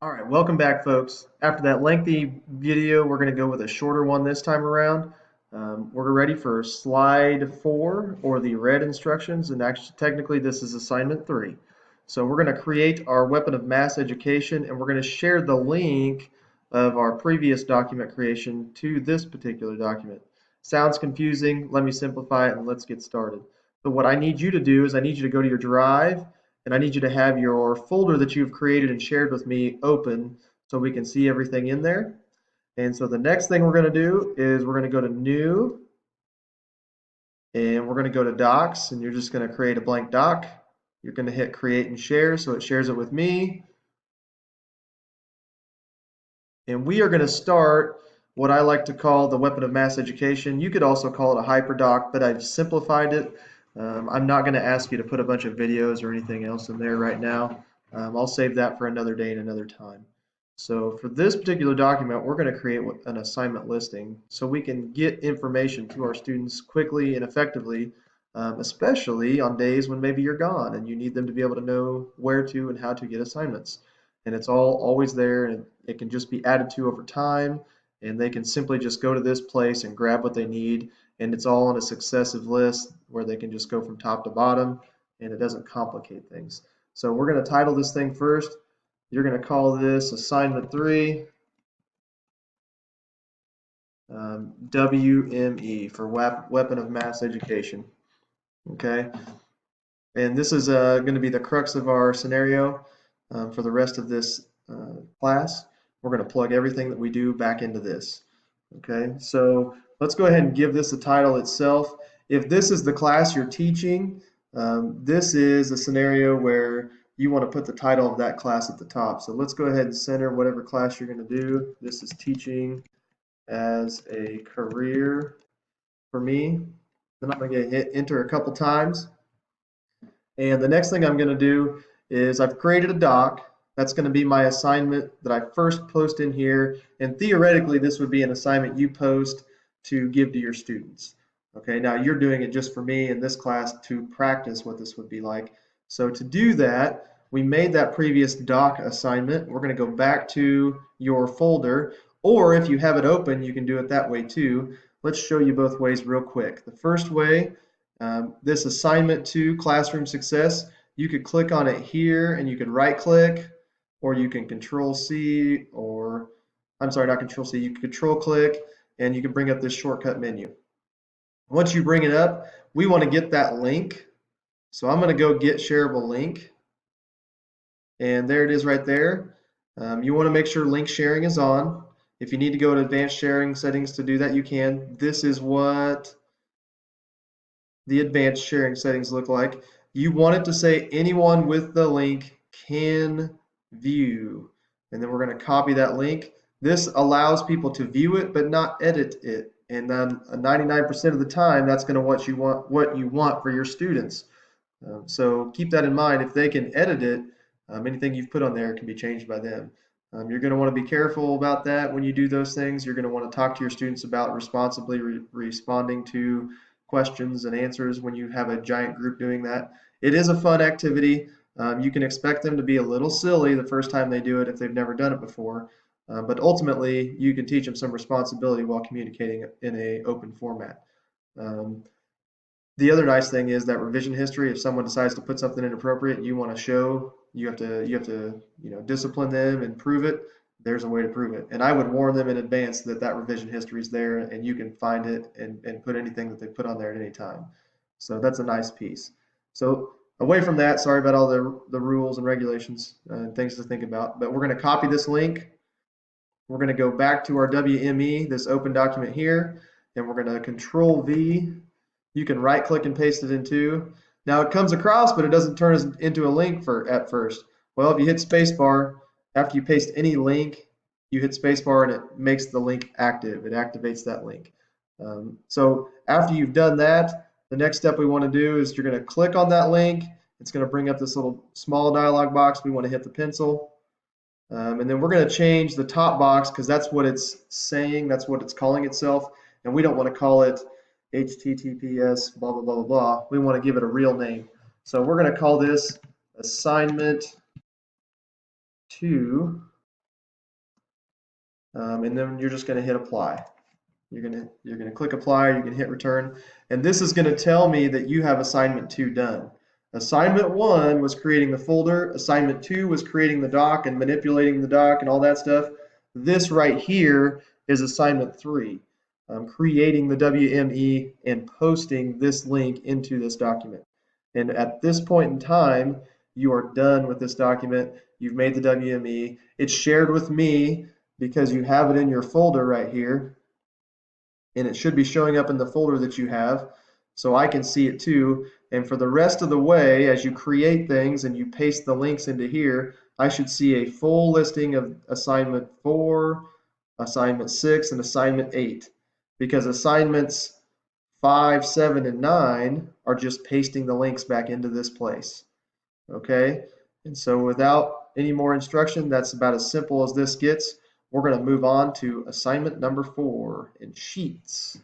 All right, welcome back, folks. After that lengthy video, we're going to go with a shorter one this time around. We're ready for slide 4, or the red instructions, and actually, technically, this is assignment 3. So we're going to create our weapon of mass education, and we're going to share the link of our previous document creation to this particular document. Sounds confusing? Let me simplify it, and let's get started. So what I need you to do is I need you to go to your drive, and I need you to have your folder that you've created and shared with me open so we can see everything in there. And so the next thing we're going to do is we're going to go to New, and we're going to go to Docs, and you're just going to create a blank doc. You're going to hit Create and Share, so it shares it with me. And we are going to start what I like to call the weapon of mass education. You could also call it a hyperdoc, but I've simplified it. I'm not going to ask you to put a bunch of videos or anything else in there right now. I'll save that for another day and another time. So for this particular document, we're going to create an assignment listing so we can get information to our students quickly and effectively, especially on days when maybe you're gone and you need them to be able to know where to and how to get assignments. And it's all always there, and it can just be added to over time, and they can simply just go to this place and grab what they need, and it's all on a successive list where they can just go from top to bottom, and it doesn't complicate things. So we're going to title this thing first. You're going to call this assignment 3, WME, for weapon of mass education. Okay, and this is going to be the crux of our scenario for the rest of this class. We're going to plug everything that we do back into this. Okay, so let's go ahead and give this a title itself. If this is the class you're teaching, this is a scenario where you want to put the title of that class at the top. So let's go ahead and center whatever class you're going to do. This is teaching as a career for me. Then I'm going to hit enter a couple times. And the next thing I'm going to do is I've created a doc. That's going to be my assignment that I first post in here. And theoretically, this would be an assignment you post to give to your students. Okay, now you're doing it just for me in this class to practice what this would be like. So to do that, we made that previous doc assignment. We're going to go back to your folder, or if you have it open, you can do it that way too. Let's show you both ways real quick. The first way, this assignment to classroom success, you could click on it here and you could right click, or you can control C, or I'm sorry, not control C, you can control click and you can bring up this shortcut menu. Once you bring it up, we want to get that link. So I'm going to go get shareable link, and there it is right there. You want to make sure link sharing is on. If you need to go to advanced sharing settings to do that, you can. This is what the advanced sharing settings look like. You want it to say anyone with the link can view, and then we're going to copy that link. This allows people to view it but not edit it, and then 99% of the time that's going to what you want for your students. So keep that in mind. If they can edit it, anything you've put on there can be changed by them. You're going to want to be careful about that when you do those things. You're going to want to talk to your students about responsibly responding to questions and answers when you have a giant group doing that. It is a fun activity. You can expect them to be a little silly the first time they do it if they've never done it before. But ultimately, you can teach them some responsibility while communicating in an open format. The other nice thing is that revision history. If someone decides to put something inappropriate, you want to show, you have to discipline them and prove it. There's a way to prove it, and I would warn them in advance that that revision history is there, and you can find it and put anything that they put on there at any time. So that's a nice piece. So away from that, sorry about all the rules and regulations and things to think about, but we're going to copy this link. We're going to go back to our WME, this open document here, and we're going to Control V. You can right click and paste it into. Now it comes across, but it doesn't turn into a link at first. Well, if you hit spacebar, after you paste any link, you hit spacebar and it makes the link active. It activates that link. So after you've done that, the next step we want to do is you're going to click on that link. It's going to bring up this little small dialog box. We want to hit the pencil. And then we're going to change the top box because that's what it's saying. That's what it's calling itself. And we don't want to call it HTTPS blah, blah, blah, blah, blah. We want to give it a real name. So we're going to call this assignment 2 and then you're just going to hit apply. You're gonna click apply, or you can hit return, and this is going to tell me that you have assignment 2 done. Assignment 1 was creating the folder. Assignment 2 was creating the doc and manipulating the doc and all that stuff. This right here is assignment 3, creating the WME and posting this link into this document. And at this point in time, you are done with this document. You've made the WME. It's shared with me because you have it in your folder right here, and it should be showing up in the folder that you have, so I can see it too. And for the rest of the way, as you create things and you paste the links into here, I should see a full listing of assignment 4, assignment 6, and assignment 8, because assignments 5, 7, and 9 are just pasting the links back into this place. Okay, and so without any more instruction, that's about as simple as this gets. We're going to move on to assignment number 4 in Sheets.